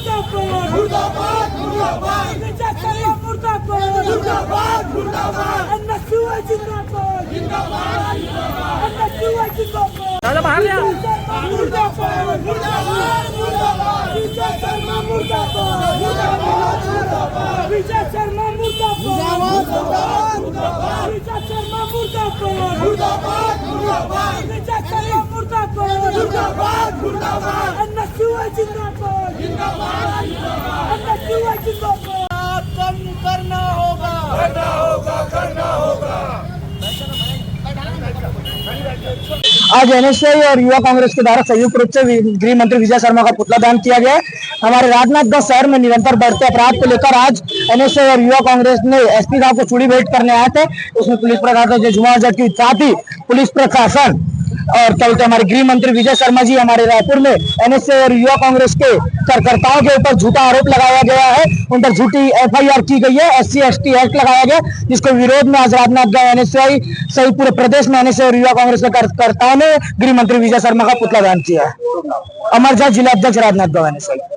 मुर्दाबाद मुर्दाबाद मुर्दाबाद विजय शर्मा मुर्दाबाद मुर्दाबाद मुर्दाबाद एनएसयूआई जिंदाबाद जिंदाबाद एनएसयूआई जिंदाबाद दादा बाहर ले आओ। मुर्दाबाद मुर्दाबाद मुर्दाबाद विजय शर्मा मुर्दाबाद मुर्दाबाद मुर्दाबाद विजय शर्मा मुर्दाबाद मुर्दाबाद विजय शर्मा मुर्दाबाद मुर्दाबाद मुर्दाबाद विजय शर्मा मुर्दाबाद मुर्दाबाद मुर्दाबाद एनएसयूआई जिंदाबाद जिंदाबाद एनएसयूआई जिंदाबाद कम करना होगा करना होगा करना होगा। आज एनएसयूआई और युवा कांग्रेस के द्वारा संयुक्त रूप से गृह मंत्री विजय शर्मा का पुतला दान किया गया है। हमारे राजनांदगांव शहर में निरंतर बढ़ते अपराध को लेकर आज एनएसयूआई और युवा कांग्रेस ने एसपी साहब को चूड़ी भेंट करने आए थे। उसमें पुलिस प्रशासन जुमा की साथ ही पुलिस प्रशासन और चलते हमारे गृह मंत्री विजय शर्मा जी हमारे रायपुर में एनएसयूआई और युवा कांग्रेस के कार्यकर्ताओं के ऊपर झूठा आरोप लगाया गया है। उन पर झूठी एफआईआर की गई है, SC/ST एक्ट लगाया गया, जिसके विरोध में आज राजनांदगांव एनएसयूआई सहित पूरे प्रदेश में एनएसयूआई और युवा कांग्रेस के कार्यकर्ताओं ने गृह मंत्री विजय शर्मा का पुतला दान किया है। अमरजा जिला अध्यक्ष राजनांदगांव एनएसयूआई।